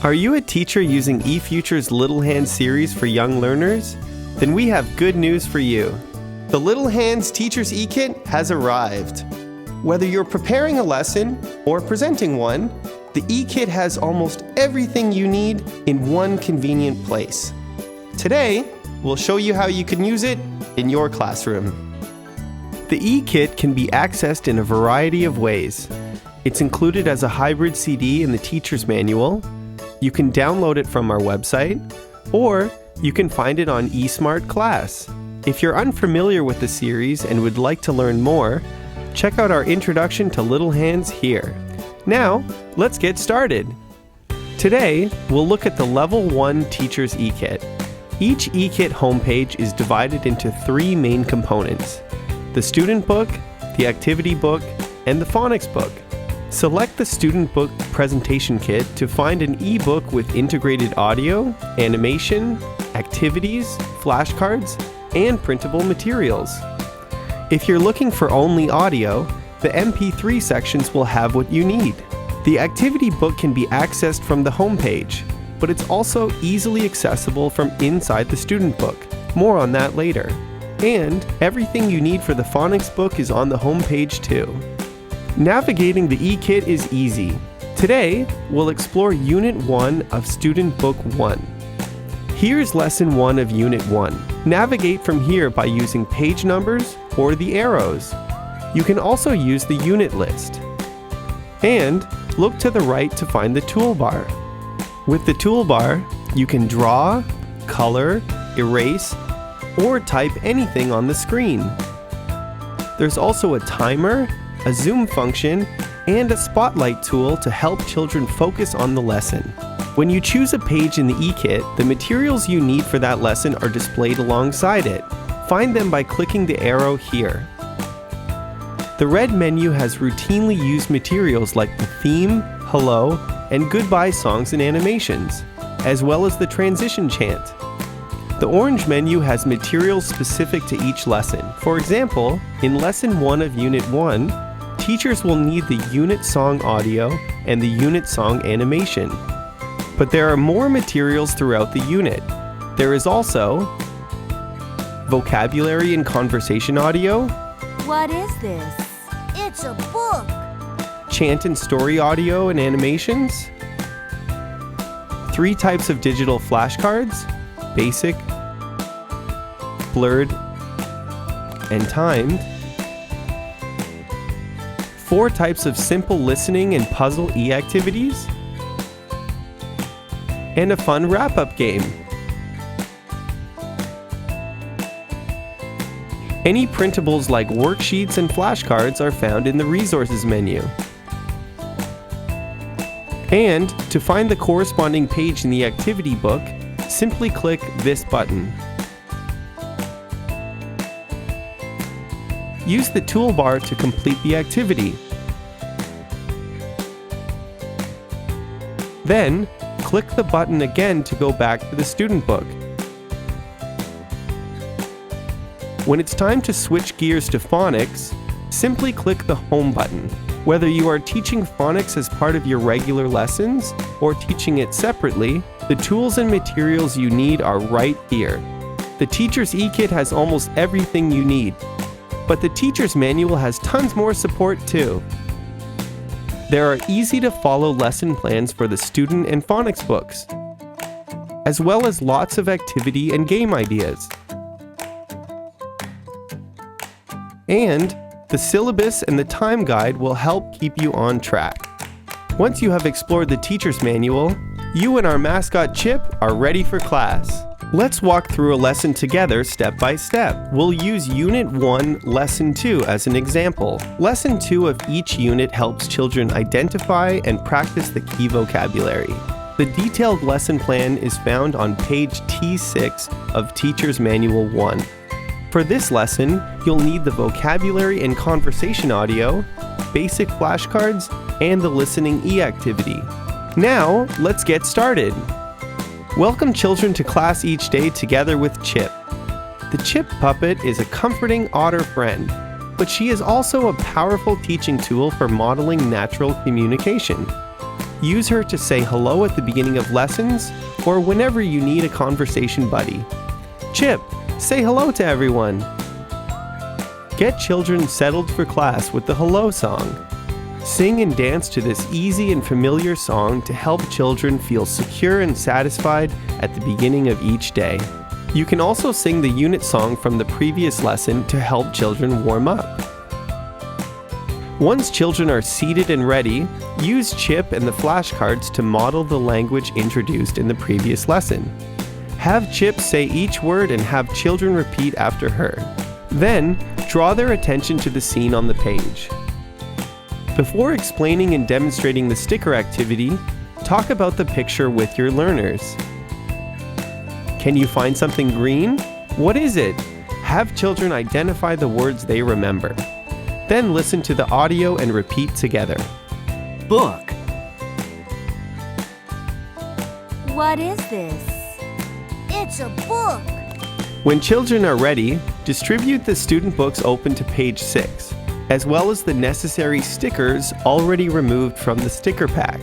Are you a teacher using eFuture's Little Hands series for young learners? Then we have good news for you. The Little Hands Teacher's eKit has arrived. Whether you're preparing a lesson or presenting one, the eKit has almost everything you need in one convenient place. Today, we'll show you how you can use it in your classroom. The eKit can be accessed in a variety of ways. It's included as a hybrid CD in the teacher's manual. You can download it from our website, or you can find it on eSmart Class. If you're unfamiliar with the series and would like to learn more, check out our introduction to Little Hands here. Now, let's get started. Today, we'll look at the Level 1 Teacher's eKit. Each eKit homepage is divided into three main components: the student book, the activity book, and the phonics book. Select the Student Book Presentation Kit to find an ebook with integrated audio, animation, activities, flashcards, and printable materials. If you're looking for only audio, the MP3 sections will have what you need. The activity book can be accessed from the homepage, but it's also easily accessible from inside the student book. More on that later. And everything you need for the phonics book is on the homepage too. Navigating the eKit is easy. Today, we'll explore Unit 1 of Student Book 1. Here's Lesson 1 of Unit 1. Navigate from here by using page numbers or the arrows. You can also use the unit list. And look to the right to find the toolbar. With the toolbar, you can draw, color, erase, or type anything on the screen. There's also a timer, a zoom function, and a spotlight tool to help children focus on the lesson. When you choose a page in the eKit, the materials you need for that lesson are displayed alongside it. Find them by clicking the arrow here. The red menu has routinely used materials like the theme, hello, and goodbye songs and animations, as well as the transition chant. The orange menu has materials specific to each lesson. For example, in Lesson 1 of Unit 1, teachers will need the unit song audio and the unit song animation. But there are more materials throughout the unit. There is also vocabulary and conversation audio. What is this? It's a book. Chant and story audio and animations. 3 types of digital flashcards: basic, blurred, and timed. 4 types of simple listening and puzzle e-activities. And a fun wrap-up game. Any printables like worksheets and flashcards are found in the Resources menu. And to find the corresponding page in the activity book, simply click this button. Use the toolbar to complete the activity. Then, click the button again to go back to the student book. When it's time to switch gears to phonics, simply click the Home button. Whether you are teaching phonics as part of your regular lessons or teaching it separately, the tools and materials you need are right here. The Teacher's eKit has almost everything you need, but the Teacher's Manual has tons more support too. There are easy-to-follow lesson plans for the student and phonics books, as well as lots of activity and game ideas. And the syllabus and the time guide will help keep you on track. Once you have explored the Teacher's Manual, you and our mascot Chip are ready for class. Let's walk through a lesson together step by step. We'll use Unit 1, Lesson 2 as an example. Lesson 2 of each unit helps children identify and practice the key vocabulary. The detailed lesson plan is found on page T6 of Teacher's Manual 1. For this lesson, you'll need the vocabulary and conversation audio, basic flashcards, and the listening e-activity. Now, let's get started. Welcome children to class each day together with Chip. The Chip puppet is a comforting otter friend, but she is also a powerful teaching tool for modeling natural communication. Use her to say hello at the beginning of lessons or whenever you need a conversation buddy. Chip, say hello to everyone. Get children settled for class with the hello song. Sing and dance to this easy and familiar song to help children feel secure and satisfied at the beginning of each day. You can also sing the unit song from the previous lesson to help children warm up. Once children are seated and ready, use Chip and the flashcards to model the language introduced in the previous lesson. Have Chip say each word and have children repeat after her. Then, draw their attention to the scene on the page. Before explaining and demonstrating the sticker activity, talk about the picture with your learners. Can you find something green? What is it? Have children identify the words they remember. Then listen to the audio and repeat together. Book. What is this? It's a book. When children are ready, distribute the student books open to page 6, as well as the necessary stickers already removed from the sticker pack.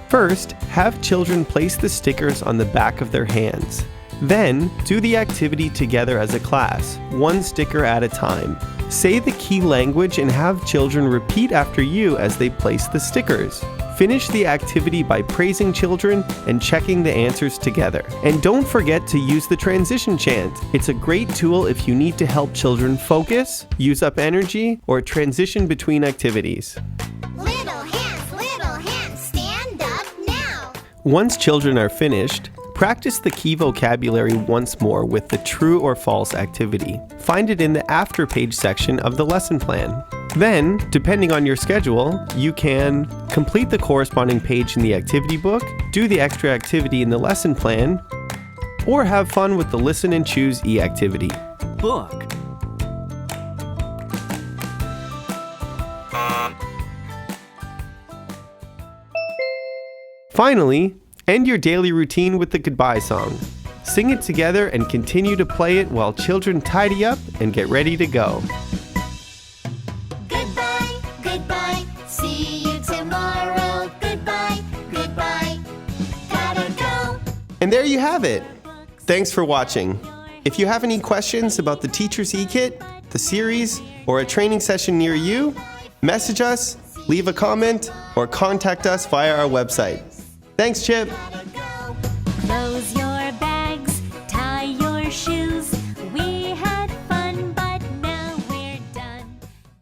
First, have children place the stickers on the back of their hands. Then, do the activity together as a class, one sticker at a time. Say the key language and have children repeat after you as they place the stickers. Finish the activity by praising children and checking the answers together. And don't forget to use the transition chant. It's a great tool if you need to help children focus, use up energy, or transition between activities. Little hands, stand up now. Once children are finished, practice the key vocabulary once more with the true or false activity. Find it in the after page section of the lesson plan. Then, depending on your schedule, you can complete the corresponding page in the activity book, do the extra activity in the lesson plan, or have fun with the Listen and Choose e-activity. Book. Finally, end your daily routine with the goodbye song. Sing it together and continue to play it while children tidy up and get ready to go. Goodbye, goodbye. See you tomorrow. Goodbye, goodbye. Gotta go. And there you have it. Thanks for watching. If you have any questions about the Teacher's E-Kit, the series, or a training session near you, message us, leave a comment, or contact us via our website. Thanks, Chip.